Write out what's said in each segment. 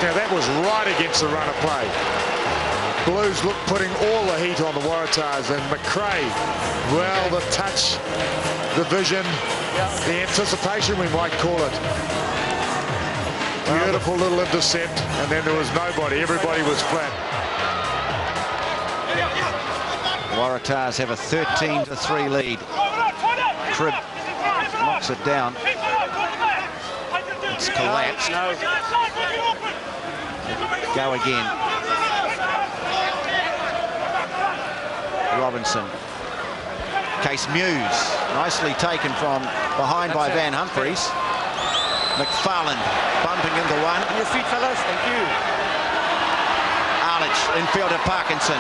Now that was right against the run of play. Blues look putting all the heat on the Waratahs, and McRae, well, the touch, the vision, the anticipation, we might call it. Beautiful little intercept, and then there was nobody. Everybody was flat. Waratahs have a 13-3 lead. Cribb knocks it down. It's collapsed. Go again. Robinson. Case Muse. Nicely taken from behind by Van Humphries. McFarland bumping into one. On your feet, fellas. Thank you. Arlich, infielder Parkinson.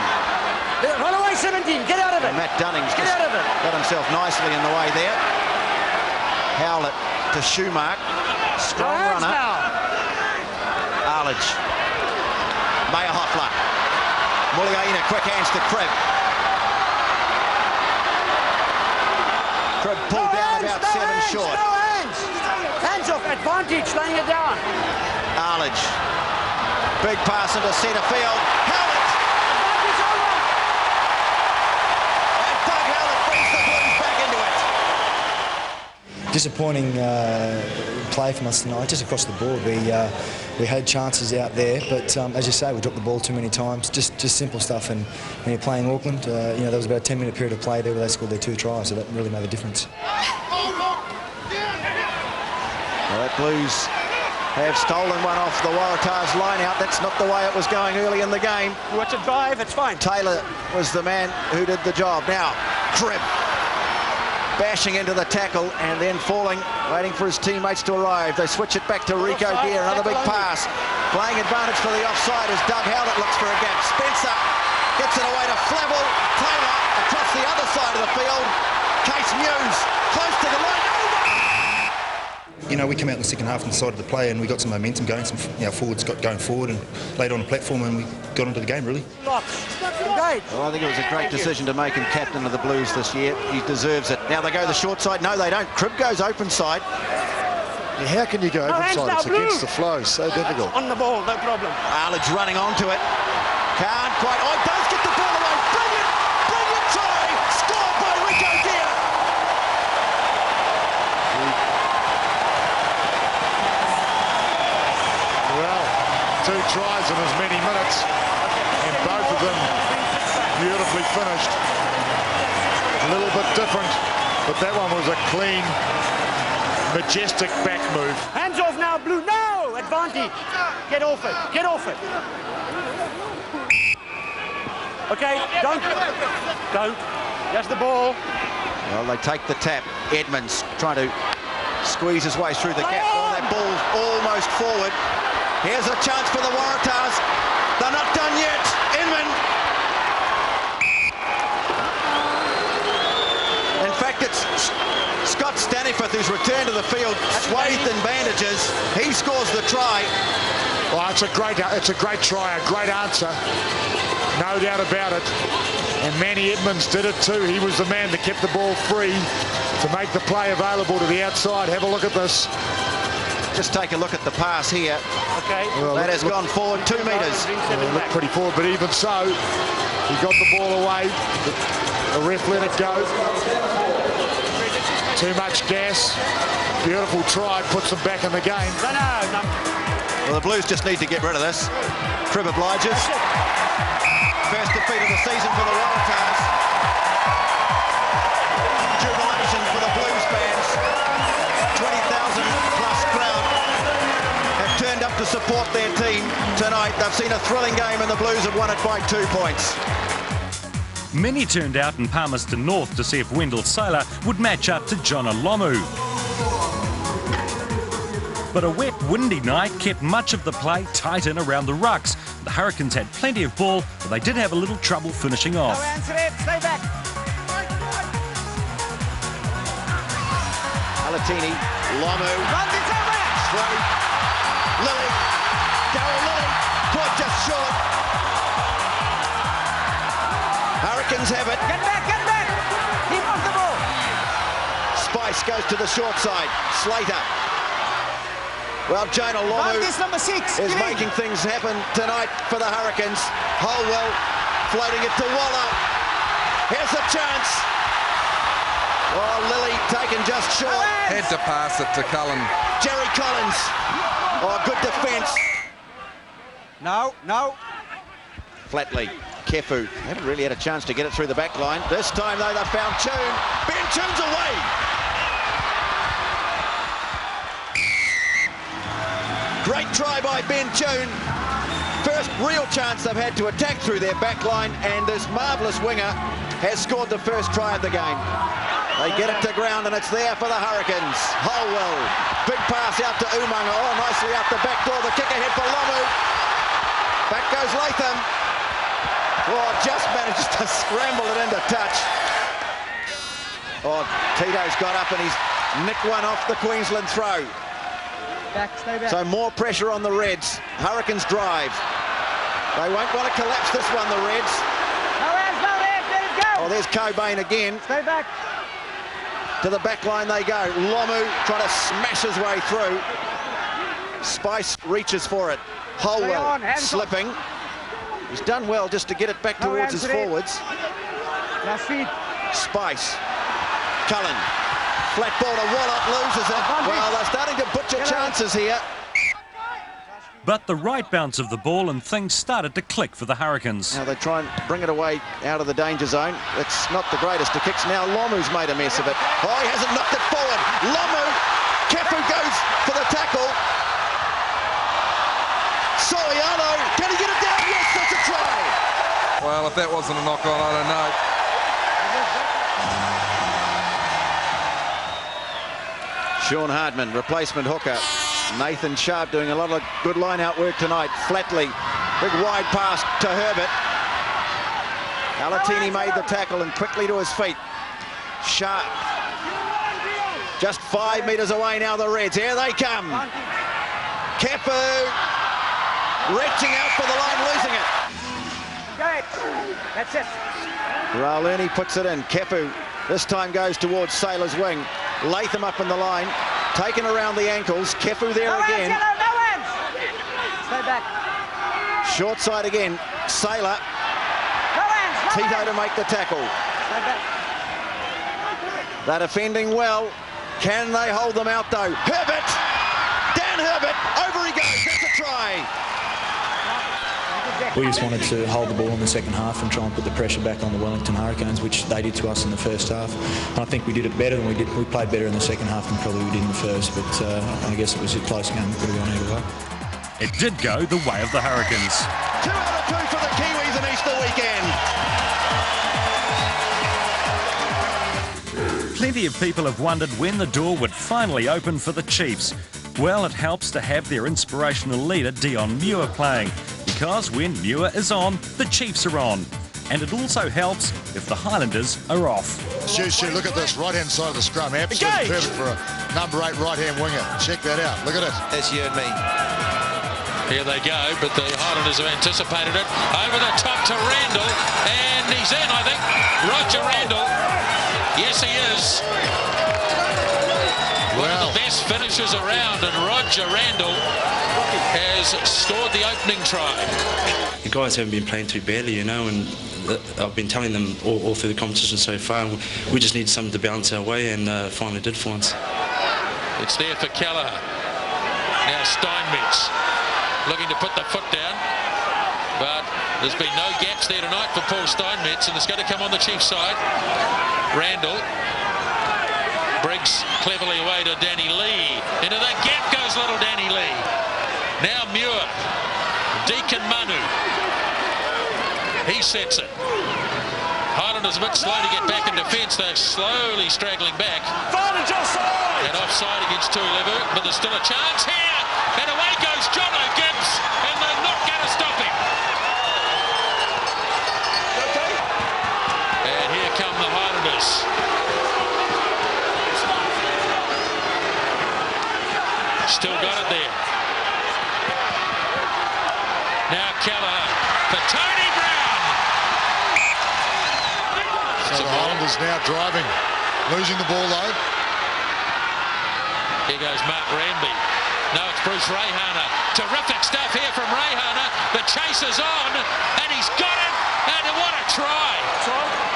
Run away, 17. Get out of it. And Matt Dunning's just out of it. got himself nicely in the way there. Howlett to Schumark. Strong runner. Now. Arlich. Meyerhoffler. Muliaina, quick hands to Cribb. Cribb pulled down about 7 short. No hands. Hands off. Advantage, laying it down. Arlich. Big pass into centre field. Howlett. Advantage over. And Doug Howlett brings the Blues back into it. Disappointing play from us tonight, just across the board. We had chances out there, but as you say, we dropped the ball too many times. Just simple stuff. And when you're playing Auckland, you know, there was about a 10-minute period of play there where they scored their 2 tries, so that really made a difference. Well, that Blues have stolen one off the Waratahs line out. That's not the way it was going early in the game. Watch it drive. It's fine. Taylor was the man who did the job. Now, Cribb bashing into the tackle and then falling, waiting for his teammates to arrive. They switch it back to Rico Deere. Another big pass. Playing advantage for the offside as Doug Howlett looks for a gap. Spencer gets it away to Flavel. Taylor across the other side of the field. Case Muse close to the line. You know, we come out in the second half and decided to play, and we got some momentum going. Some forwards got going forward and laid on the platform, and we got into the game really. Well, I think it was a great decision to make him captain of the Blues this year. He deserves it. Now they go the short side. No, they don't. Cribb goes open side. Yeah, how can you go open side? It's against the flow. So difficult. On the ball, no problem. Arledge running onto it. Can't quite. Oh, does get the ball away. Brilliant, brilliant try. Scored by Rico Deere. Well, 2 tries in as many minutes, and both of them beautifully finished. A little bit different, but that one was a clean, majestic back move. Hands off now, Blue. No! Advantage. Get off it. Get off it. Okay, don't. That's the ball. Well, they take the tap. Edmonds trying to squeeze his way through the gap. Oh, that ball's almost forward. Here's a chance for the Waratahs. They're not done yet. Inman. In fact, it's Scott Staniforth who's returned to the field, swathed in bandages. He scores the try. Well, it's a great try, a great answer. No doubt about it. And Manny Edmonds did it too. He was the man that kept the ball free to make the play available to the outside. Have a look at this. Just take a look at the pass here. Okay. Well, that has gone forward 2 metres. It looked pretty forward, but even so, he got the ball away. The ref let it go. Too much gas. Beautiful try, puts them back in the game. No. Well, the Blues just need to get rid of this. Cribb obliges. First defeat of the season for the Waratahs. Jubilation for the Blues fans. 20,000 plus crowd have turned up to support their team tonight. They've seen a thrilling game and the Blues have won it by 2 points. Many turned out in Palmerston North to see if Wendell Saylor would match up to John Olomu. But a wet, windy night kept much of the play tight in around the rucks. The Hurricanes had plenty of ball, but they did have a little trouble finishing off. No answer it. Stay back. Alatini, Lomu, Runs it over. Sweet, Lilly, Darryl Lilly, caught just short. Hurricanes have it. Get back. Keep off the ball. Spice goes to the short side. Slater. Well, Jonah Lomu This number 6. is making things happen tonight for the Hurricanes. Holwell floating it to Waller. Here's a chance. Oh, Lilly taken just short. Had to pass it to Cullen. Jerry Collins. Oh, good defence. No. Flatley. Kefu. Haven't really had a chance to get it through the back line. This time, though, they've found Tune. Ben Tune's away. Great try by Ben Tune. First real chance they've had to attack through their back line, and this marvellous winger has scored the first try of the game. They get it to ground, and it's there for the Hurricanes. Holwell. Big pass out to Umaga. Oh, nicely out the back door. The kick ahead for Lomu. Back goes Latham. Oh, just managed to scramble it into touch. Oh, Tito's got up and he's nicked one off the Queensland throw. Stay back. So more pressure on the Reds. Hurricanes drive. They won't want to collapse this one, the Reds. No hands, let it go. Oh, there's Cobain again. Stay back. To the back line they go. Lomu trying to smash his way through. Spice reaches for it. Holwell slipping. He's done well just to get it back towards his forwards. Last feet. Spice. Cullen. Flat ball to Waller, loses it. Well, they're starting to butcher chances here. But the right bounce of the ball and things started to click for the Hurricanes. Now they try and bring it away out of the danger zone. It's not the greatest of kicks. Now Lomu's made a mess of it. Oh, he hasn't knocked it forward. Lomu. Kefu goes for the tackle. Soriano, can he get it down? Yes, that's a try. Well, if that wasn't a knock-on, I don't know. Sean Hardman, replacement hooker. Nathan Sharp doing a lot of good line-out work tonight. Flatley, big wide pass to Herbert. Alatini made the tackle and quickly to his feet. Sharp. Just 5 metres away now, the Reds. Here they come. Kefu. Reaching out for the line, losing it. Okay, that's it. Rauluni puts it in. Kefu this time goes towards Sailor's wing. Latham up in the line, taken around the ankles. Kefu there again. No hands. Stay back. Short side again. Sailor. No hands. Tito to make the tackle. Stay back. They're defending well. Can they hold them out though? Herbert. Dan Herbert. Over he goes. That's a try. We just wanted to hold the ball in the second half and try and put the pressure back on the Wellington Hurricanes, which they did to us in the first half. And I think we did it better than we did. We played better in the second half than probably we did in the first, but I guess it was a close game. It could have gone either way. It did go the way of the Hurricanes. 2 out of 2 for the Kiwis in Easter weekend. Plenty of people have wondered when the door would finally open for the Chiefs. Well, it helps to have their inspirational leader, Dion Muir, playing. Because when Muir is on, the Chiefs are on. And it also helps if the Highlanders are off. Shoo, look at this, right-hand side of the scrum. Absolutely perfect for a number 8 right-hand winger. Check that out, look at it. That's you and me. Here they go, but the Highlanders have anticipated it. Over the top to Randall, and he's in, I think. Roger Randall. Yes, he is. One of the best finishers around, and Roger Randall has scored the opening try. The guys haven't been playing too badly, you know, and I've been telling them all through the competition so far, we just need something to balance our way, and finally did for once. It's there for Kelleher. Now Steinmetz looking to put the foot down, but there's been no gaps there tonight for Paul Steinmetz, and it's going to come on the Chiefs side. Randall. Briggs cleverly away to Danny Lee. Into the gap goes little Danny Lee. Now Muir. Deacon Manu. He sets it. Highlanders a bit slow to get back in defence. They're slowly straggling back. And offside against Tuilevu, but there's still a chance here. And away goes John O'Gibbs, and they're not going to stop him. And here come the Highlanders. Still got it there. Now Kelleher for Tony Brown. So the Highlanders now driving, losing the ball though. Here goes Mark Ranby. No, it's Bruce Rayhana. Terrific stuff here from Rayhana. The chase is on, and he's got it. And what a try.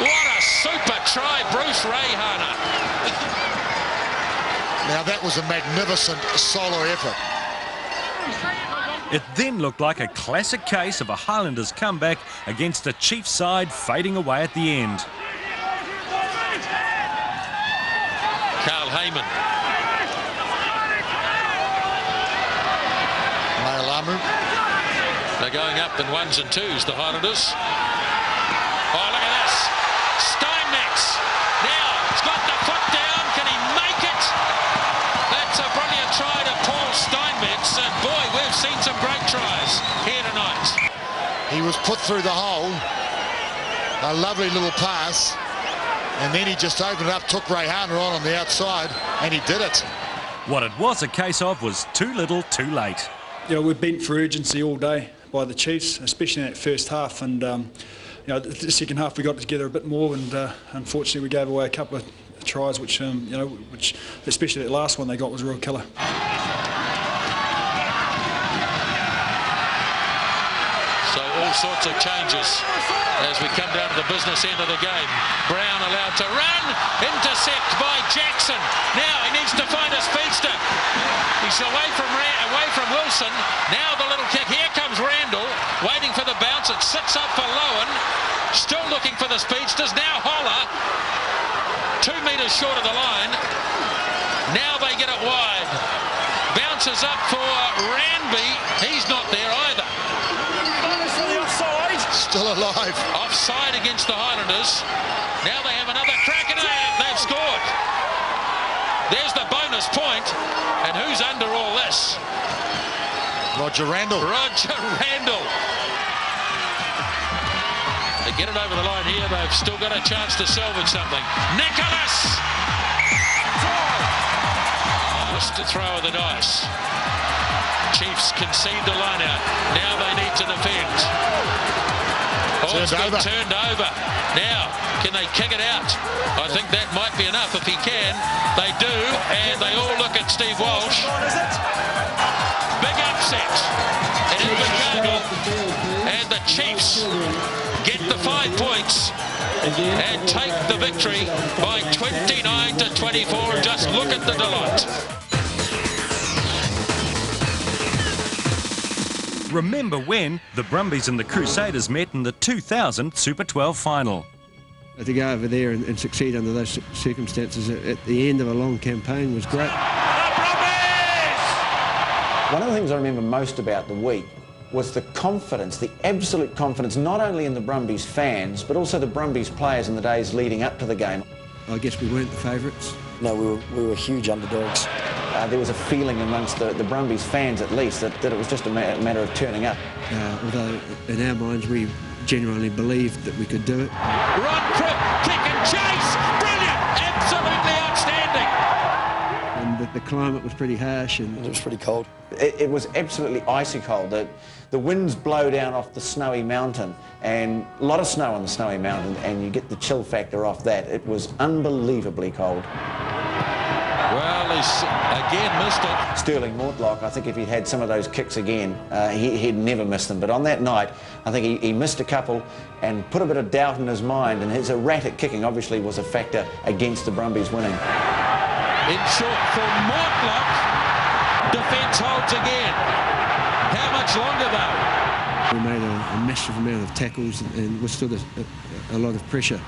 What a super try, Bruce Rayhana. Now that was a magnificent solo effort. It then looked like a classic case of a Highlanders comeback against a Chiefs side fading away at the end. Carl Heyman. Mailamu. They're going up in ones and twos, the Highlanders. Oh, look at this. Steinmetz. Now, he's got the foot down. Can he make it? That's a brilliant try to Paul Steinmetz. And boy, we've seen some great tries here tonight. He was put through the hole. A lovely little pass. And then he just opened it up, took Rayhana on the outside, and he did it. What it was a case of was too little, too late. You know, we've been for urgency all day by the Chiefs, especially in that first half. And you know, the second half we got together a bit more, and unfortunately we gave away a couple of tries, which you know, which especially that last one they got was a real killer. So all sorts of changes as we come down to the business end of the game. Brown allowed to run, intercept by Jackson. Now he needs to find a speedster. He's away from Wilson. Now the little kick. Here comes Randall, waiting for the bounce. It sits up for Lowen. Still looking for the speedsters. Now Holler, 2 metres short of the line. Now they get it wide. Bounces up for Ranby. He's not there either. Still alive. Offside against the Highlanders. Now they have another crack and they've scored. There's the bonus point. And who's under all this? Roger Randall. Roger Randall. They get it over the line here. They've still got a chance to salvage something. Nicholas! Just a throw of the dice. Chiefs concede the line out. Now they need to defend. It's been turned over. Now, can they kick it out? I think that might be enough. If he can, they do. And they all look at Steve Walsh. Big upset in Invercargill. And the Chiefs get the 5 points and take the victory by 29-24. Just look at the delight. Remember when the Brumbies and the Crusaders met in the 2000 Super 12 final. To go over there and succeed under those circumstances at the end of a long campaign was great. One of the things I remember most about the week was the confidence, the absolute confidence, not only in the Brumbies fans, but also the Brumbies players in the days leading up to the game. I guess we weren't the favourites. No, we were huge underdogs. There was a feeling amongst the Brumbies fans, at least, that it was just a matter of turning up. Although in our minds we genuinely believed that we could do it. Run, Crip, kick and chase! Brilliant! Absolutely outstanding! And the climate was pretty harsh and It was pretty cold. It was absolutely icy cold. The winds blow down off the snowy mountain, and a lot of snow on the snowy mountain, and you get the chill factor off that. It was unbelievably cold. Well, he's again missed it. Sterling Mortlock, I think if he'd had some of those kicks again, he'd never missed them. But on that night, I think he missed a couple and put a bit of doubt in his mind, and his erratic kicking obviously was a factor against the Brumbies winning. In short for Mortlock. Defence holds again. How much longer though? we made a massive amount of tackles and withstood a lot of pressure.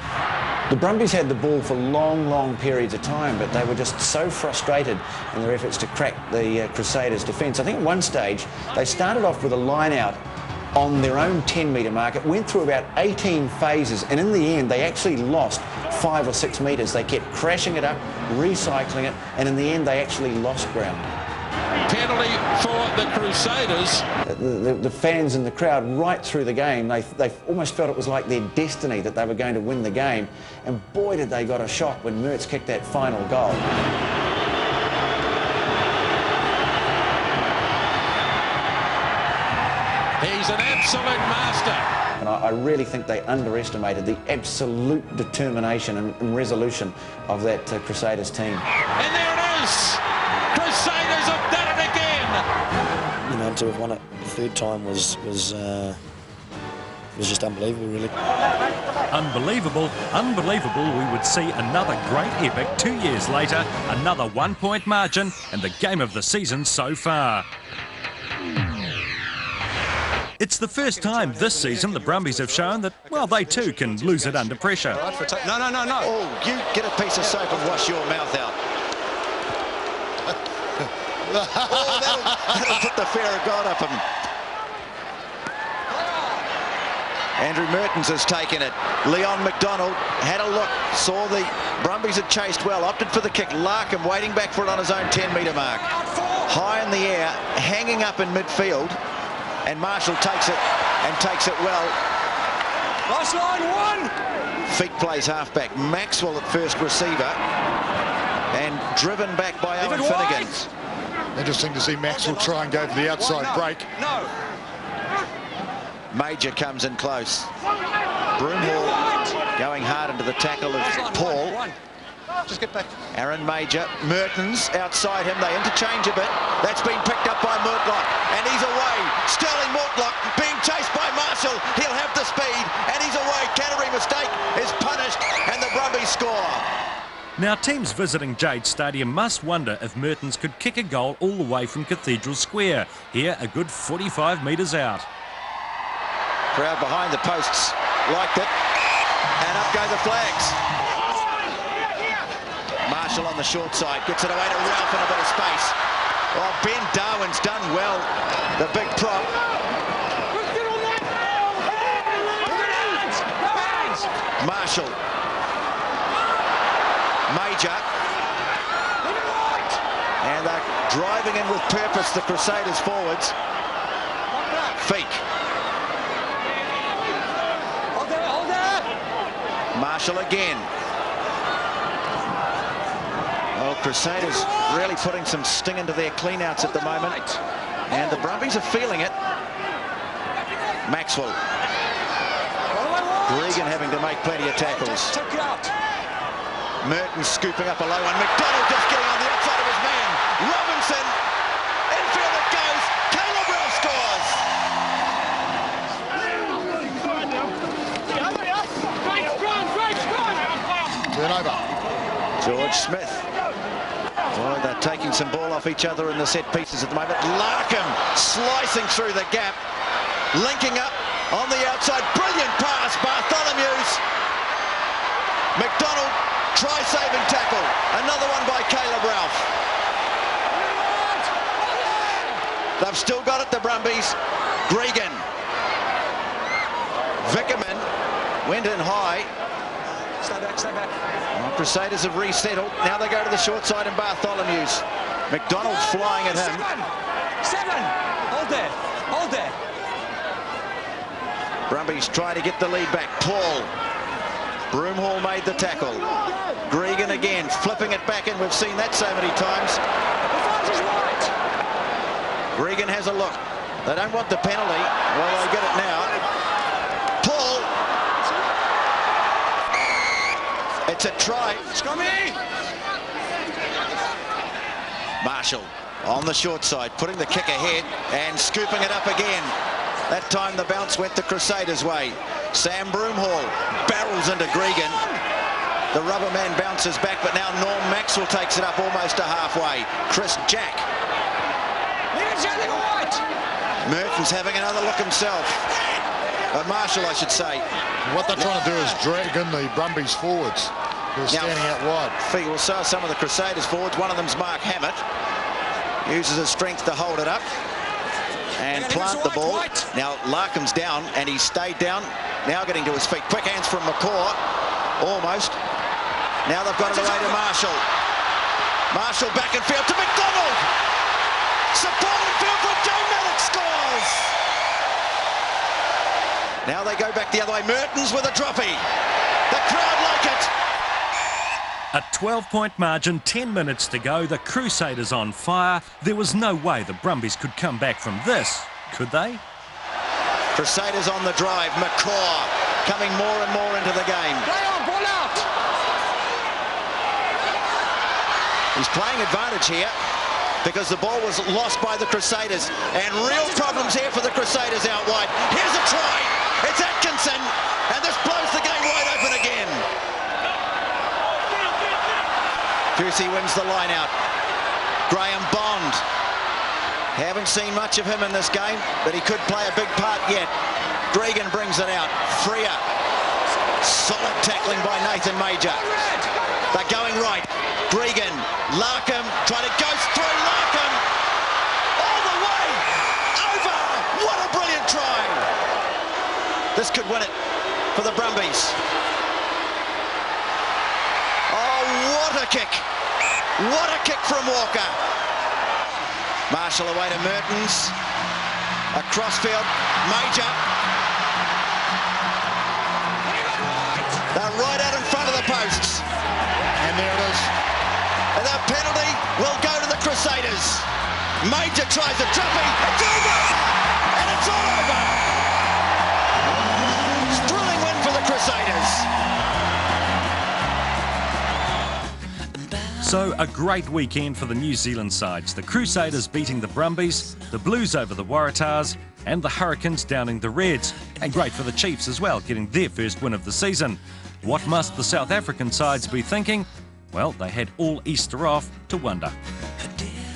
The Brumbies had the ball for long, long periods of time, but they were just so frustrated in their efforts to crack the Crusaders' defence. I think at one stage they started off with a line out on their own 10-metre mark. It went through about 18 phases, and in the end they actually lost 5 or 6 metres. They kept crashing it up, recycling it, and in the end they actually lost ground. Penalty for the Crusaders. The fans in the crowd right through the game, they almost felt it was like their destiny that they were going to win the game. And boy, did they got a shock when Mertz kicked that final goal. He's an absolute master. And I really think they underestimated the absolute determination and resolution of that Crusaders team. And there it is. Crusaders have done it again. then to have won it the third time was just unbelievable, really. Unbelievable, unbelievable. We would see another great epic 2 years later, another 1 point margin, and the game of the season so far. It's the first time this season the Brumbies have shown that, well, they too can lose it under pressure. No. Oh, you get a piece of soap and wash your mouth out. Oh, that'll put the fear of God up him. Andrew Mertens has taken it. Leon McDonald had a look, saw the Brumbies had chased well, opted for the kick. Larkham waiting back for it on his own 10-metre mark. High in the air, hanging up in midfield, and Marshall takes it and takes it well. Last line, one. Feet plays halfback. Maxwell at first receiver, and driven back by Owen Finnegan. Interesting to see Maxwell try and go for the outside break. No. Major comes in close. Broomhall going hard into the tackle of Paul. Just get back. Aaron Major, Mertens outside him. They interchange a bit. That's been picked up by Mortlock, and he's away. Sterling Mortlock being chased by Marshall. He'll have the speed, and he's away. Canterbury mistake is punished, and the Brumbies score. Now, teams visiting Jade Stadium must wonder if Mertens could kick a goal all the way from Cathedral Square. Here, a good 45 metres out. Crowd behind the posts liked it, and up go the flags. Marshall on the short side gets it away to Ralph in a bit of space. Oh, Ben Darwin's done well, the big prop. Marshall, Major, and they're driving in with purpose, the Crusaders forwards. Feek. Marshall again. Oh, Crusaders really putting some sting into their clean-outs at the moment. And the Brumbies are feeling it. Maxwell. Regan having to make plenty of tackles. Mertens scooping up a low one. McDonald just getting on the outside of his man. Robinson. Infield it goes. Caleb Ralph scores. Turnover. George Smith. Oh, they're taking some ball off each other in the set pieces at the moment. Larkham slicing through the gap. Linking up on the outside. Brilliant pass. Bartholomew's. McDonald, try-saving tackle. Another one by Caleb Ralph. They've still got it, the Brumbies. Gregan. Vickerman went in high. Stay back, stay back. Well, Crusaders have resettled. Now they go to the short side and Bartholomew's. McDonald's flying at him. Seven. Hold there. Hold there. Brumbies trying to get the lead back. Paul. Broomhall made the tackle. Gregan again, flipping it back in. We've seen that so many times. Gregan has a look. They don't want the penalty. Well, they get it now. Paul. It's a try. Marshall on the short side, putting the kick ahead and scooping it up again. That time the bounce went the Crusaders' way. Sam Broomhall barrels into Gregan. The rubber man bounces back, but now Norm Maxwell takes it up almost to halfway. Chris Jack. Mertens having another look himself. Marshall, I should say. What they're trying to do is drag in the Brumbies forwards. They're standing out wide. We'll saw some of the Crusaders forwards. One of them's Mark Hammett. Uses his strength to hold it up and plant the ball. Now Larkham's down, and he stayed down. Now getting to his feet. Quick hands from McCaw. Almost. Now they've got it away to Marshall. Marshall back in field to McDonald. Support in field for Joe Malik scores. Now they go back the other way. Mertens with a droppy. The crowd like it. A 12-point margin, 10 minutes to go. The Crusaders on fire. There was no way the Brumbies could come back from this, could they? Crusaders on the drive. McCaw coming more and more into the game. Play on, ball out. He's playing advantage here. because the ball was lost by the Crusaders. And real problems here for the Crusaders out wide. Here's a try. It's Atkinson. And this blows the game wide open again. Pusey wins the line out. Graham Bond. Haven't seen much of him in this game, but he could play a big part yet. Gregan brings it out. Freer. Solid tackling by Nathan Major. They're going right. Gregan. Larkham trying to go through Larkham. All the way. Over. What a brilliant try. This could win it for the Brumbies. Oh, what a kick. What a kick from Walker. Marshall away to Mertens. A crossfield. Major. They're right out in front of the posts. And there it is. And the penalty will go to the Crusaders. Major tries a trumpy. It's over. And it's all over. Thrilling win for the Crusaders. So a great weekend for the New Zealand sides. The Crusaders beating the Brumbies, the Blues over the Waratahs, and the Hurricanes downing the Reds. And great for the Chiefs as well, getting their first win of the season. What must the South African sides be thinking? Well, they had all Easter off to wonder.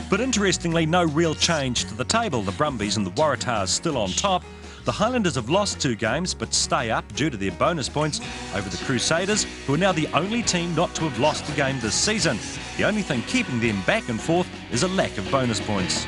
But interestingly, no real change to the table. The Brumbies and the Waratahs still on top. The Highlanders have lost 2 games but stay up due to their bonus points over the Crusaders, who are now the only team not to have lost a game this season. The only thing keeping them back and forth is a lack of bonus points.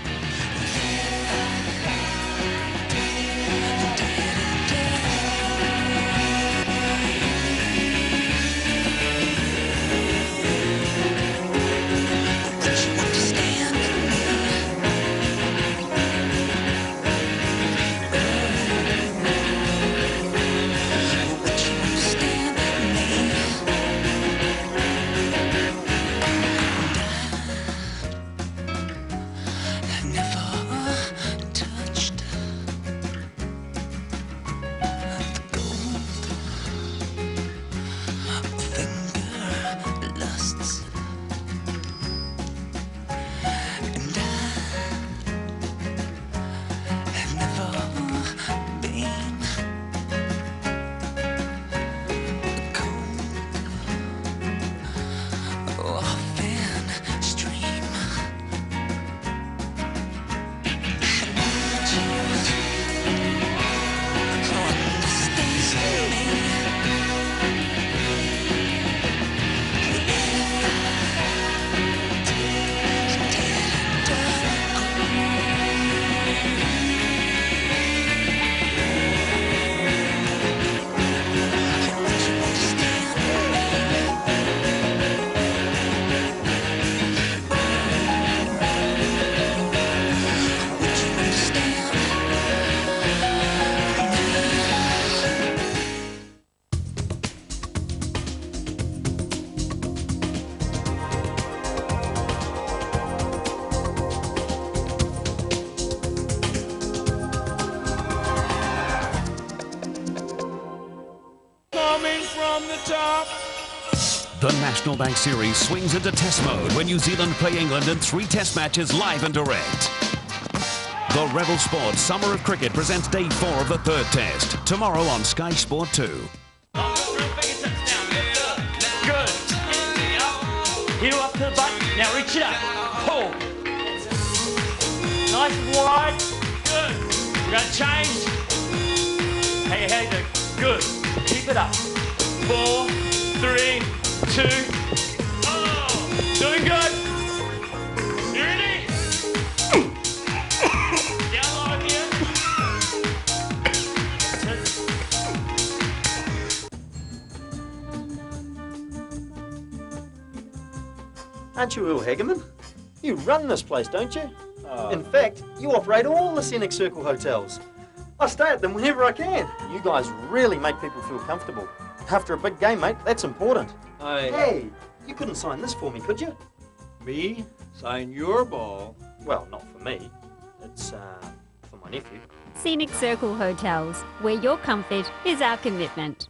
The National Bank Series swings into test mode when New Zealand play England in 3 test matches live and direct. The Rebel Sports Summer of Cricket presents day 4 of the 3rd test, tomorrow on Sky Sport 2. Good. Heel up to the butt. Now reach it up. Pull. Nice and wide. Good. We're going to change. Hey, how you doing? Good. Keep it up. 4, 3, 2. Oh, doing good. You ready? Down low here. Aren't you Earl Hageman? You run this place, don't you? In fact, you operate all the Scenic Circle hotels. I stay at them whenever I can. You guys really make people feel comfortable. After a big game, mate, that's important. Hey, you couldn't sign this for me, could you? Me? Sign your ball? Well, not for me. It's, for my nephew. Scenic Circle Hotels, where your comfort is our commitment.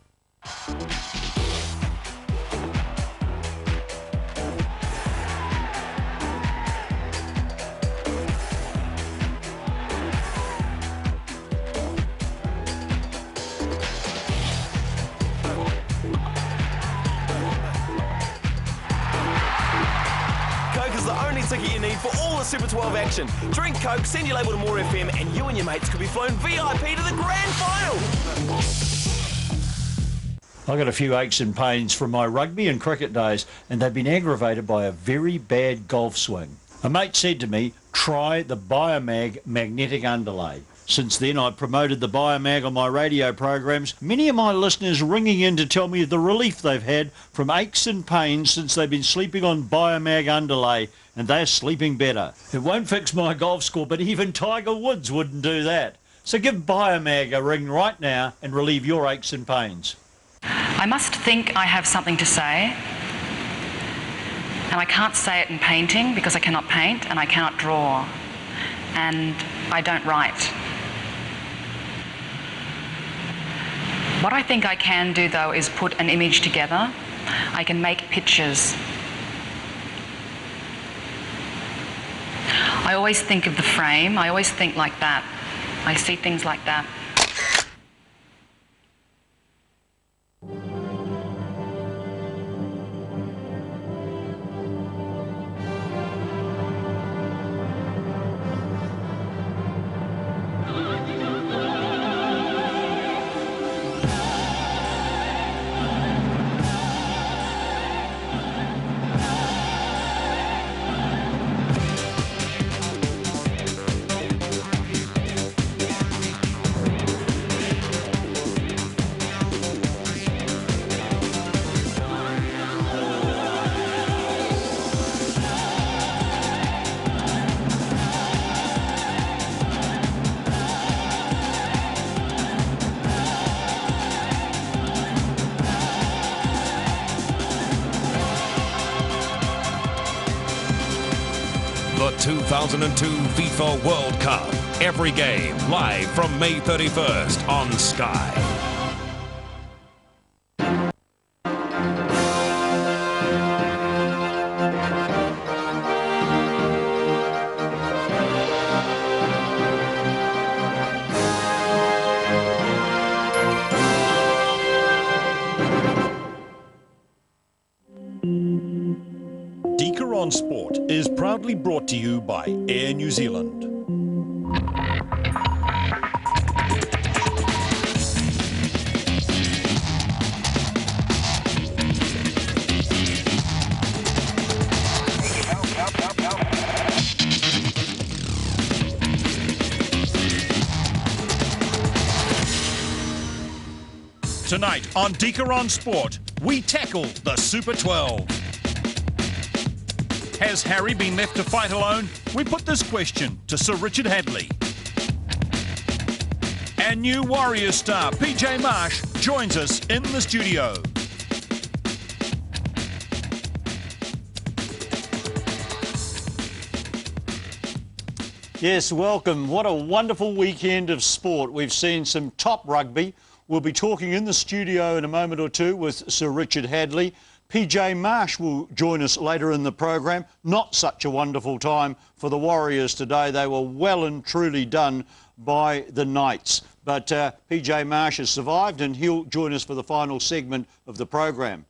ticket you need for all the Super 12 action. Drink Coke, send your label to More FM, and you and your mates could be flown VIP to the grand final. I got a few aches and pains from my rugby and cricket days, and they've been aggravated by a very bad golf swing. A mate said to me, try the Biomag magnetic underlay. Since then, I've promoted the Biomag on my radio programs. Many of my listeners ringing in to tell me the relief they've had from aches and pains since they've been sleeping on Biomag underlay, and they're sleeping better. It won't fix my golf score, but even Tiger Woods wouldn't do that. So give Biomag a ring right now and relieve your aches and pains. I must think I have something to say, and I can't say it in painting because I cannot paint and I cannot draw, and I don't write. What I think I can do, though, is put an image together. I can make pictures. I always think of the frame. I always think like that. I see things like that. The 2002 FIFA World Cup. Every game live from May 31st on Sky. On Sport is proudly brought to you by Air New Zealand. Tonight on Deaker on Sport, we tackle the Super 12. Has Harry been left to fight alone? We put this question to Sir Richard Hadley. And new Warriors star PJ Marsh joins us in the studio. Yes, welcome. What a wonderful weekend of sport. We've seen some top rugby. We'll be talking in the studio in a moment or two with Sir Richard Hadley. PJ Marsh will join us later in the program. Not such a wonderful time for the Warriors today. They were well and truly done by the Knights. But PJ Marsh has survived and he'll join us for the final segment of the program.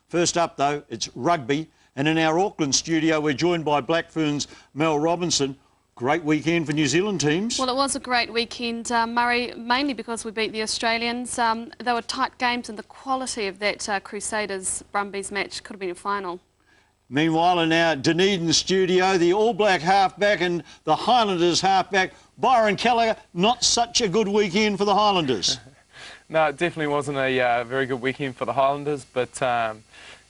First up, though, it's rugby. And in our Auckland studio, we're joined by Blackfern's Mel Robinson. Great weekend for New Zealand teams. Well, it was a great weekend, Murray, mainly because we beat the Australians. They were tight games, and the quality of that Crusaders-Brumbies match could have been a final. Meanwhile, in our Dunedin studio, the All Black halfback and the Highlanders halfback, Byron Gallagher, not such a good weekend for the Highlanders. No, it definitely wasn't a very good weekend for the Highlanders, but,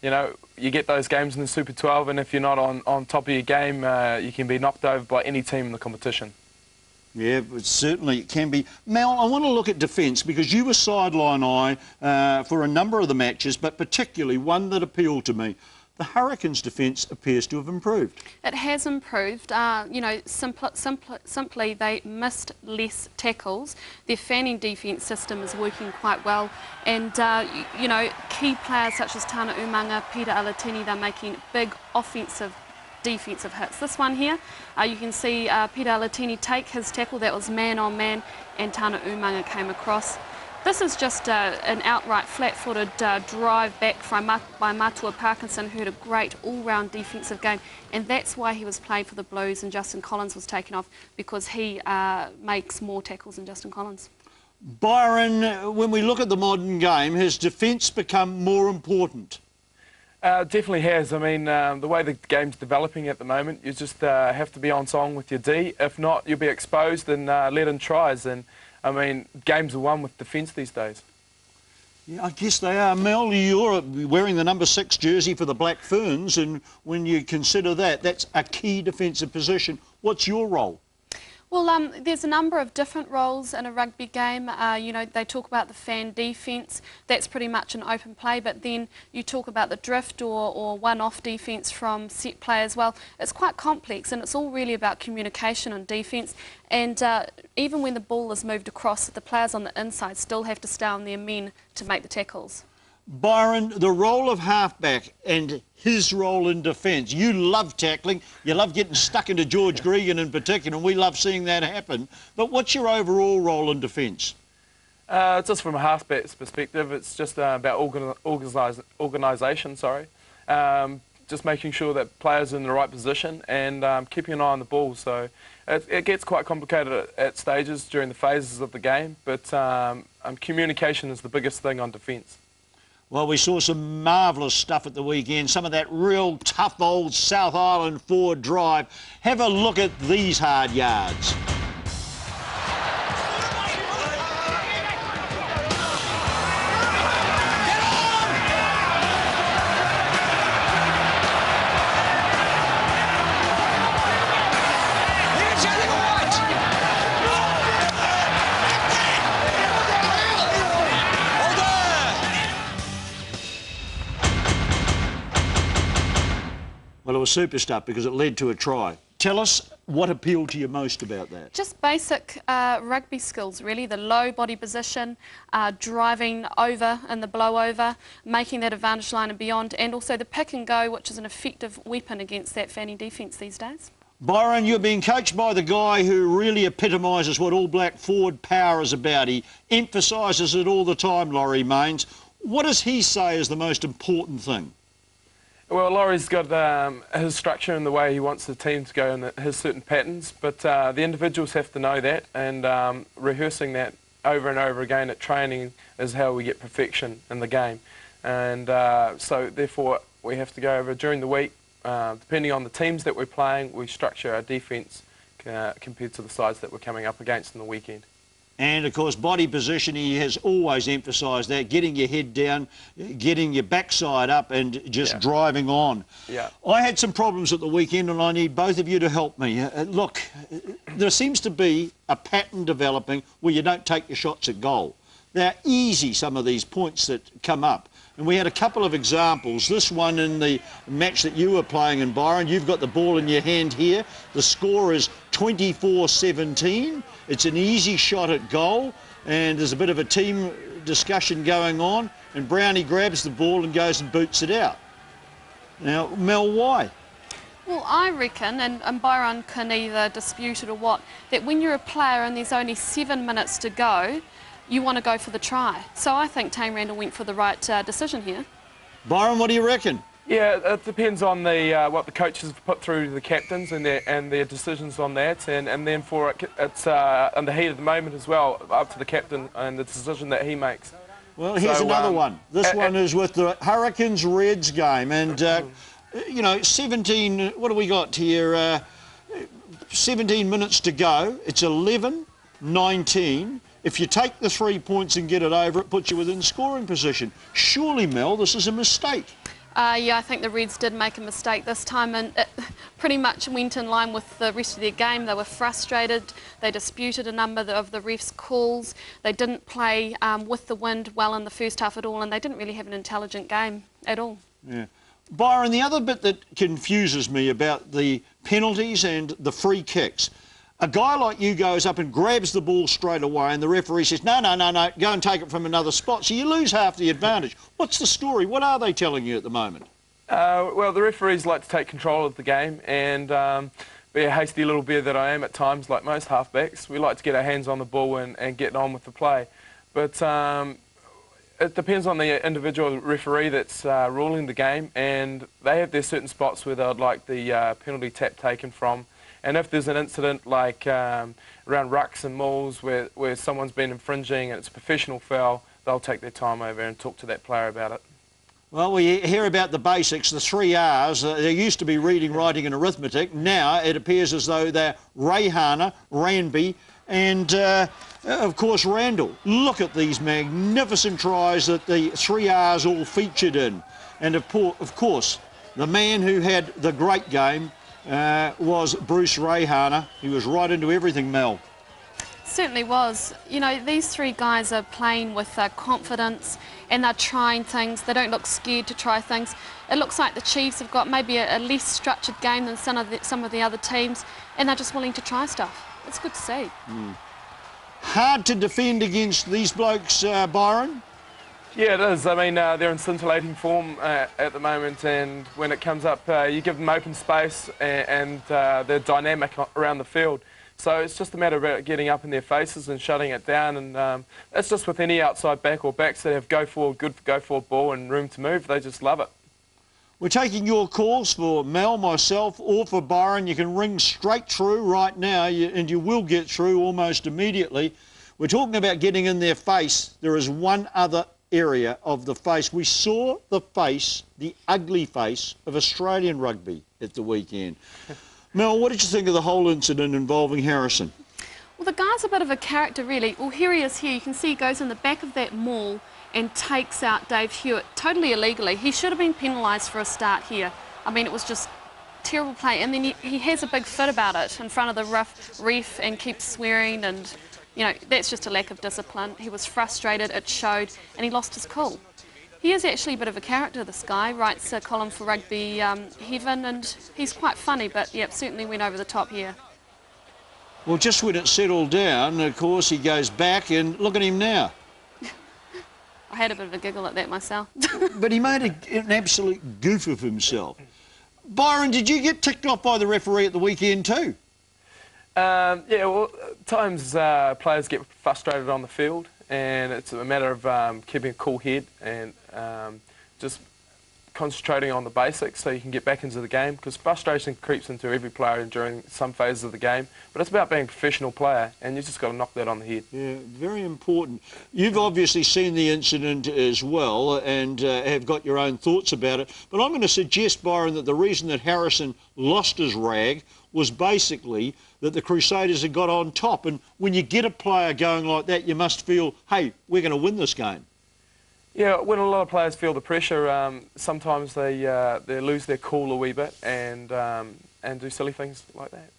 you know, you get those games in the Super 12, and if you're not on top of your game, you can be knocked over by any team in the competition. Yeah, but certainly it can be. Mel, I want to look at defence because you were sideline eye for a number of the matches, but particularly one that appealed to me. The Hurricanes' defence appears to have improved. It has improved. You know, simply they missed less tackles. Their fanning defence system is working quite well. And, you know, key players such as Tana Umaga, Peter Alatini, they're making big offensive, defensive hits. This one here, you can see Peter Alatini take his tackle. That was man on man, and Tana Umaga came across. This is just an outright flat-footed drive back by Matua Parkinson, who had a great all-round defensive game, and that's why he was played for the Blues and Justin Collins was taken off, because he makes more tackles than Justin Collins. Byron, when we look at the modern game, has defence become more important? Definitely has. I mean, the way the game's developing at the moment, you just have to be on song with your D. If not, you'll be exposed and let in tries. And I mean, games are won with defence these days. Yeah, I guess they are. Mel, you're wearing the number 6 jersey for the Black Ferns, and when you consider that, that's a key defensive position. What's your role? Well, there's a number of different roles in a rugby game. You know, they talk about the fan defence. That's pretty much an open play, but then you talk about the drift or one-off defence from set play as well. It's quite complex, and it's all really about communication and defence. And even when the ball is moved across, the players on the inside still have to stay on their men to make the tackles. Byron, the role of halfback and his role in defence. You love tackling, you love getting stuck into George Gregan in particular, and we love seeing that happen. But what's your overall role in defence? Just from a halfback's perspective, it's just about organisation, just making sure that players are in the right position and keeping an eye on the ball. So it gets quite complicated at stages during the phases of the game, but communication is the biggest thing on defence. Well, we saw some marvellous stuff at the weekend, some of that real tough old South Island forward drive. Have a look at these hard yards. Well, it was super stuff because it led to a try. Tell us what appealed to you most about that. Just basic rugby skills, really. The low body position, driving over in the blow over, making that advantage line and beyond, and also the pick and go, which is an effective weapon against that fanny defence these days. Byron, you're being coached by the guy who really epitomises what All Black forward power is about. He emphasises it all the time, Laurie Mains. What does he say is the most important thing? Well, Laurie's got his structure and the way he wants the team to go and his certain patterns, but the individuals have to know that, and rehearsing that over and over again at training is how we get perfection in the game. And so therefore we have to go over during the week, depending on the teams that we're playing, we structure our defence compared to the sides that we're coming up against in the weekend. And, of course, body position, he has always emphasised that, getting your head down, getting your backside up and just driving on. Yeah. I had some problems at the weekend and I need both of you to help me. Look, there seems to be a pattern developing where you don't take your shots at goal. They're easy, some of these points that come up. And we had a couple of examples. This one in the match that you were playing in, Byron, you've got the ball in your hand here. The score is 24-17. It's an easy shot at goal, and there's a bit of a team discussion going on, and Brownie grabs the ball and goes and boots it out. Now, Mel, why? Well, I reckon, and Byron can either dispute it or what, that when you're a player and there's only 7 minutes to go, you want to go for the try. So I think Tame Randall went for the right decision here. Byron, what do you reckon? Yeah, it depends on the what the coaches put through the captains and their decisions on that, and then for it's in the heat of the moment as well, up to the captain and the decision that he makes. Well, here's another one. This one is with the Hurricanes-Reds game, and you know, 17. What do we got here? 17 minutes to go. It's 11-19. If you take the 3 points and get it over, it puts you within scoring position. Surely, Mel, this is a mistake. Yeah, I think the Reds did make a mistake this time, and it pretty much went in line with the rest of their game. They were frustrated. They disputed a number of the refs' calls. They didn't play with the wind well in the first half at all, and they didn't really have an intelligent game at all. Yeah. Byron, the other bit that confuses me about the penalties and the free kicks, a guy like you goes up and grabs the ball straight away and the referee says, no, go and take it from another spot. So you lose half the advantage. What's the story? What are they telling you at the moment? Well, the referees like to take control of the game, and be a hasty little bear that I am at times, like most halfbacks, we like to get our hands on the ball and get on with the play. but it depends on the individual referee that's ruling the game, and they have their certain spots where they would like the penalty tap taken from. And if there's an incident like around rucks and mauls where someone's been infringing and it's a professional foul, they'll take their time over and talk to that player about it. Well, we hear about the basics, the 3 R's. There used to be reading, writing and arithmetic. Now it appears as though they're Rayhana, Ranby and, of course, Randall. Look at these magnificent tries that the 3 R's all featured in. And, of course, the man who had the great game was Bruce Rayhana. He was right into everything, Mel. Certainly was. You know, these 3 guys are playing with confidence and they're trying things. They don't look scared to try things. It looks like the Chiefs have got maybe a less structured game than some of the other teams, and they're just willing to try stuff. It's good to see. Hard to defend against these blokes, Byron? Yeah, it is. I mean, they're in scintillating form at the moment, and when it comes up, you give them open space and they're dynamic around the field. So it's just a matter of getting up in their faces and shutting it down, and that's just with any outside back or backs that have good go forward ball and room to move. They just love it. We're taking your calls for Mel, myself, or for Byron. You can ring straight through right now, and you will get through almost immediately. We're talking about getting in their face. There is one other area of the face. We saw the face, the ugly face of Australian rugby at the weekend. Mel, what did you think of the whole incident involving Harrison? Well, the guy's a bit of a character, really. Well, here he is here. You can see he goes in the back of that maul and takes out Dave Hewitt totally illegally. He should have been penalised for a start here. I mean, it was just terrible play. And then he has a big fit about it in front of the ref and keeps swearing, and, you know, that's just a lack of discipline. He was frustrated, it showed, and he lost his cool. He is actually a bit of a character, this guy. Writes a column for Rugby Heaven, and he's quite funny, but, yeah, certainly went over the top here. Well, just when it settled down, of course, he goes back, and look at him now. I had a bit of a giggle at that myself. But he made an absolute goof of himself. Byron, did you get ticked off by the referee at the weekend too? Yeah, well, at times players get frustrated on the field, and it's a matter of keeping a cool head and just concentrating on the basics so you can get back into the game, because frustration creeps into every player during some phases of the game, but it's about being a professional player, and you've just got to knock that on the head. Yeah, very important. You've obviously seen the incident as well and have got your own thoughts about it, but I'm going to suggest, Byron, that the reason that Harrison lost his rag was basically that the Crusaders had got on top, and when you get a player going like that, you must feel, hey, we're going to win this game. Yeah, when a lot of players feel the pressure, sometimes they lose their cool a wee bit and do silly things like that.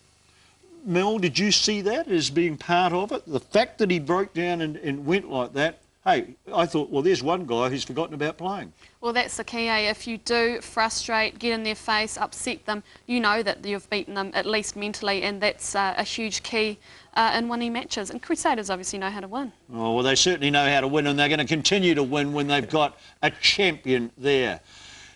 Mel, did you see that as being part of it? The fact that he broke down and went like that, hey, I thought, well, there's one guy who's forgotten about playing. Well, that's the key, eh? If you do frustrate, get in their face, upset them, you know that you've beaten them, at least mentally, and that's a huge key in winning matches. And Crusaders obviously know how to win. Oh, well, they certainly know how to win, and they're going to continue to win when they've got a champion there.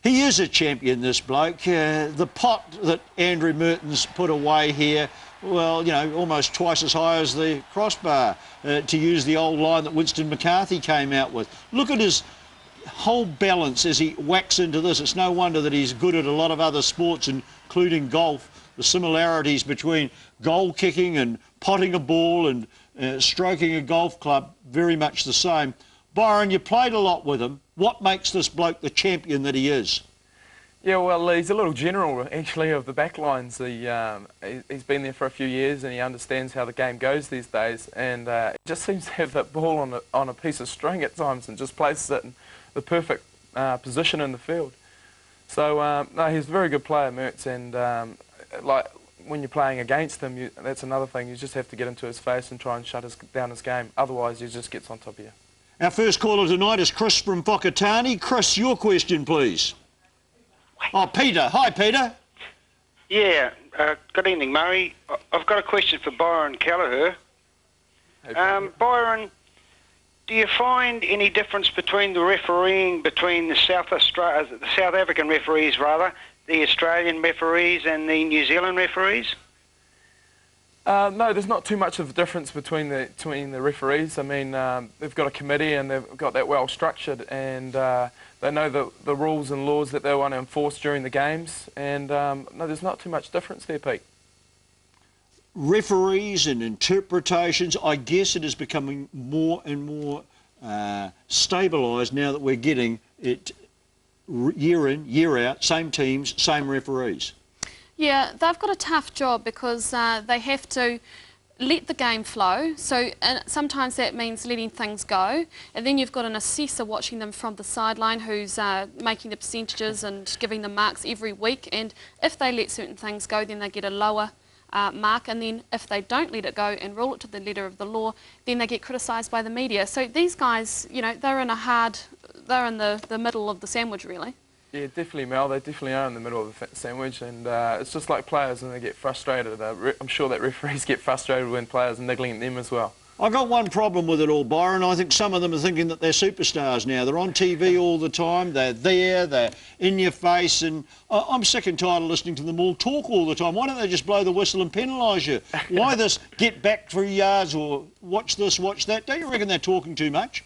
He is a champion, this bloke. The pot that Andrew Merton's put away here, well, you know, almost twice as high as the crossbar, to use the old line that Winston McCarthy came out with. Look at his whole balance as he whacks into this. It's no wonder that he's good at a lot of other sports, including golf. The similarities between goal kicking and potting a ball and stroking a golf club, very much the same. Byron, you played a lot with him. What makes this bloke the champion that he is? Yeah, well, he's a little general, actually, of the backlines. He's been there for a few years and he understands how the game goes these days, and he just seems to have that ball on a piece of string at times and just places it in the perfect position in the field. So, no, he's a very good player, Mertz, and like when you're playing against him, that's another thing. You just have to get into his face and try and shut down his game. Otherwise, he just gets on top of you. Our first caller tonight is Chris from Whakatane. Chris, your question, please. Oh, Peter. Hi, Peter. Yeah, good evening, Murray. I've got a question for Byron Kelleher. Hey, Byron, do you find any difference between the refereeing between the South African referees, rather, the Australian referees and the New Zealand referees? No, there's not too much of a difference between the referees. I mean, they've got a committee and they've got that well structured, and they know the rules and laws that they want to enforce during the games. And no, there's not too much difference there, Pete. Referees and interpretations, I guess it is becoming more and more stabilised now that we're getting it year in, year out, same teams, same referees. Yeah, they've got a tough job because they have to let the game flow. So sometimes that means letting things go. And then you've got an assessor watching them from the sideline who's making the percentages and giving them marks every week. And if they let certain things go, then they get a lower mark. And then if they don't let it go and rule it to the letter of the law, then they get criticised by the media. So these guys, you know, they're in the middle of the sandwich, really. Yeah, definitely, Mel. They definitely are in the middle of the sandwich, and it's just like players when they get frustrated. I'm sure that referees get frustrated when players are niggling at them as well. I've got one problem with it all, Byron. I think some of them are thinking that they're superstars now. They're on TV all the time. They're there. They're in your face. And I'm sick and tired of listening to them all talk all the time. Why don't they just blow the whistle and penalise you? Why this get back 3 yards or watch this, watch that? Don't you reckon they're talking too much?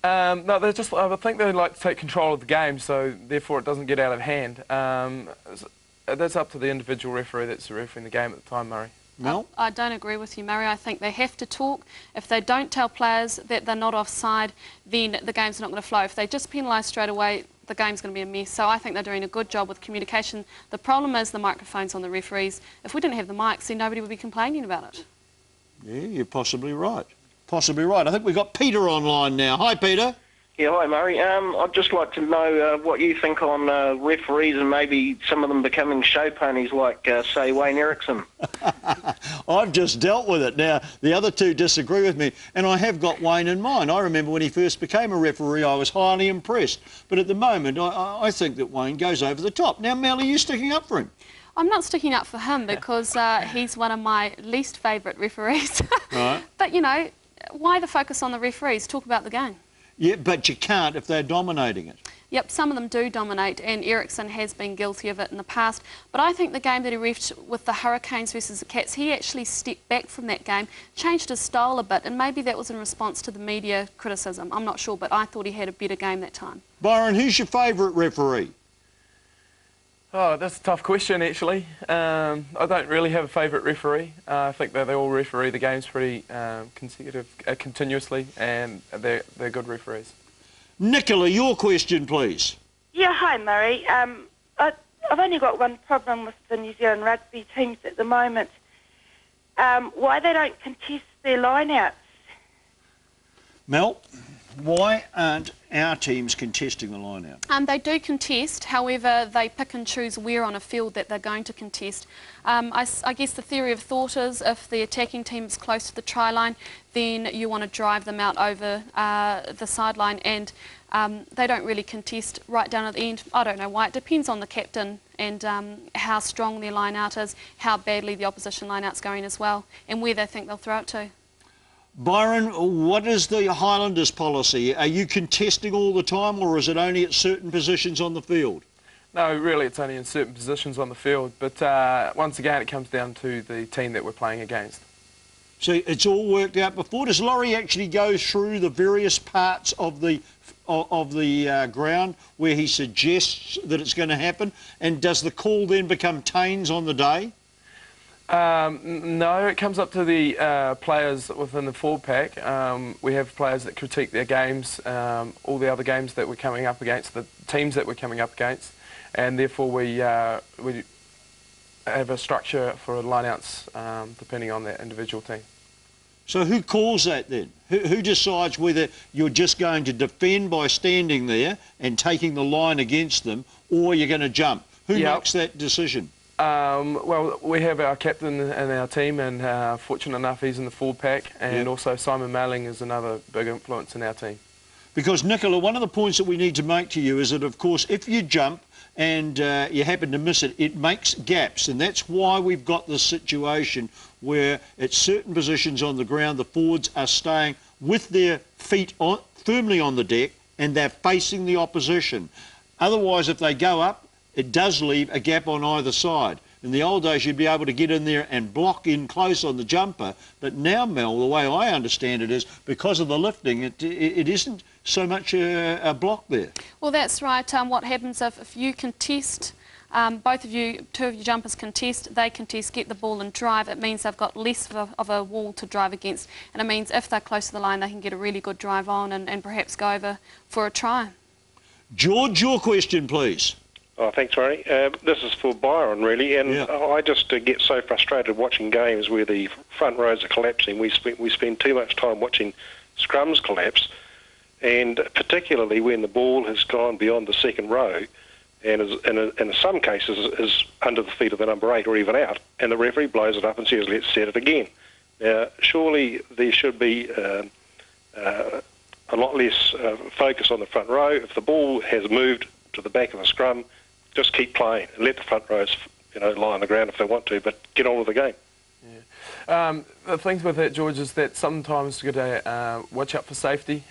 No, I think they like to take control of the game, so therefore it doesn't get out of hand. That's up to the individual referee that's refereeing the game at the time, Murray. No? I don't agree with you, Murray. I think they have to talk. If they don't tell players that they're not offside, then the game's not going to flow. If they just penalise straight away, the game's going to be a mess. So I think they're doing a good job with communication. The problem is the microphones on the referees. If we didn't have the mics, then nobody would be complaining about it. Yeah, you're possibly right. Possibly right. I think we've got Peter online now. Hi, Peter. Yeah, hi, Murray. I'd just like to know what you think on referees and maybe some of them becoming show ponies like, say, Wayne Erickson. I've just dealt with it. Now, the other two disagree with me, and I have got Wayne in mind. I remember when he first became a referee, I was highly impressed. But at the moment, I think that Wayne goes over the top. Now, Mel, are you sticking up for him? I'm not sticking up for him because he's one of my least favourite referees. Right. But, you know, why the focus on the referees? Talk about the game. Yeah, but you can't if they're dominating it. Yep, some of them do dominate, and Ericsson has been guilty of it in the past. But I think the game that he refed with the Hurricanes versus the Cats, he actually stepped back from that game, changed his style a bit, and maybe that was in response to the media criticism. I'm not sure, but I thought he had a better game that time. Byron, who's your favourite referee? Oh, that's a tough question, actually. I don't really have a favourite referee. I think that they all referee the games pretty continuously, and they're good referees. Nicola, your question, please. Yeah, hi, Murray. I've only got one problem with the New Zealand rugby teams at the moment. Why they don't contest their line-outs? Mel, why aren't our teams contesting the line-out? They do contest, however, they pick and choose where on a field that they're going to contest. I guess the theory of thought is if the attacking team is close to the try line, then you want to drive them out over the sideline, and they don't really contest right down at the end. I don't know why. It depends on the captain and how strong their line-out is, how badly the opposition line-out's going as well, and where they think they'll throw it to. Byron, what is the Highlanders policy? Are you contesting all the time, or is it only at certain positions on the field? No, really, it's only in certain positions on the field. But once again, it comes down to the team that we're playing against. So it's all worked out before. Does Laurie actually go through the various parts of the ground where he suggests that it's going to happen? And does the call then become Taines on the day? No, it comes up to the players within the forward pack. We have players that critique their games, all the other games that we're coming up against, the teams that we're coming up against, and therefore we have a structure for line-outs depending on the individual team. So who calls that then? Who decides whether you're just going to defend by standing there and taking the line against them, or you're going to jump? Who makes that decision? Well, we have our captain in our team, and fortunate enough he's in the forward pack, and also Simon Malling is another big influence in our team. Because, Nicola, one of the points that we need to make to you is that, of course, if you jump and you happen to miss it, it makes gaps, and that's why we've got this situation where at certain positions on the ground the forwards are staying with their feet firmly on the deck and they're facing the opposition. Otherwise, if they go up, it does leave a gap on either side. In the old days, you'd be able to get in there and block in close on the jumper. But now, Mel, the way I understand it is, because of the lifting, it isn't so much a block there. Well, that's right. What happens if you contest, both of you, two of your jumpers contest, they contest, get the ball and drive, it means they've got less of a wall to drive against. And it means if they're close to the line, they can get a really good drive on and perhaps go over for a try. George, your question, please. Oh, thanks, Murray. This is for Byron, really, and I just get so frustrated watching games where the front rows are collapsing. We spend too much time watching scrums collapse, and particularly when the ball has gone beyond the second row, and in some cases is under the feet of the number 8 or even out, and the referee blows it up and says, let's set it again. Now, surely there should be a lot less focus on the front row. If the ball has moved to the back of the scrum, just keep playing and let the front rows, lie on the ground if they want to, but get on with the game. The things with that, George, is that sometimes you've got to watch out for safety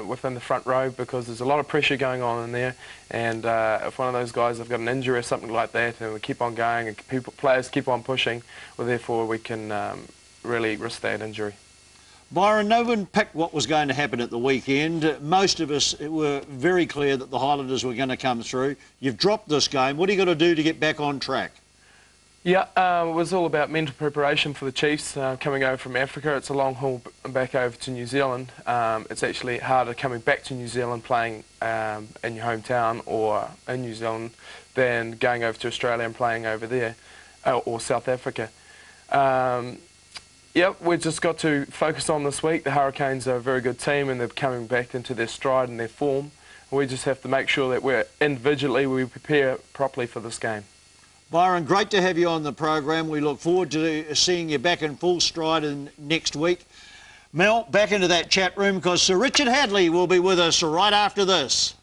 within the front row, because there's a lot of pressure going on in there, and if one of those guys have got an injury or something like that, and we keep on going and players keep on pushing, well, therefore we can really risk that injury. Byron, no one picked what was going to happen at the weekend. Most of us were very clear that the Highlanders were going to come through. You've dropped this game. What are you going to do to get back on track? Yeah, it was all about mental preparation for the Chiefs coming over from Africa. It's a long haul back over to New Zealand. It's actually harder coming back to New Zealand playing in your hometown or in New Zealand than going over to Australia and playing over there, or South Africa. Yep, we've just got to focus on this week. The Hurricanes are a very good team and they're coming back into their stride and their form. We just have to make sure that we prepare properly for this game. Byron, great to have you on the program. We look forward to seeing you back in full stride next week. Mel, back into that chat room, because Sir Richard Hadley will be with us right after this.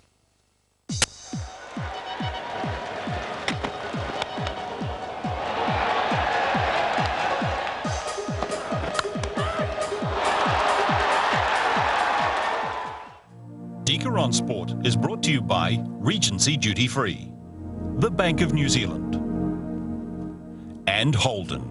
Deeker on Sport is brought to you by Regency Duty Free, the Bank of New Zealand, and Holden.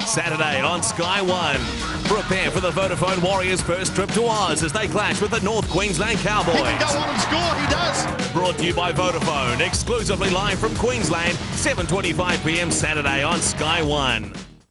Saturday on Sky One. Prepare for the Vodafone Warriors' first trip to Oz as they clash with the North Queensland Cowboys. He can go on and score, he does. Brought to you by Vodafone, exclusively live from Queensland, 7:25 p.m. Saturday on Sky One.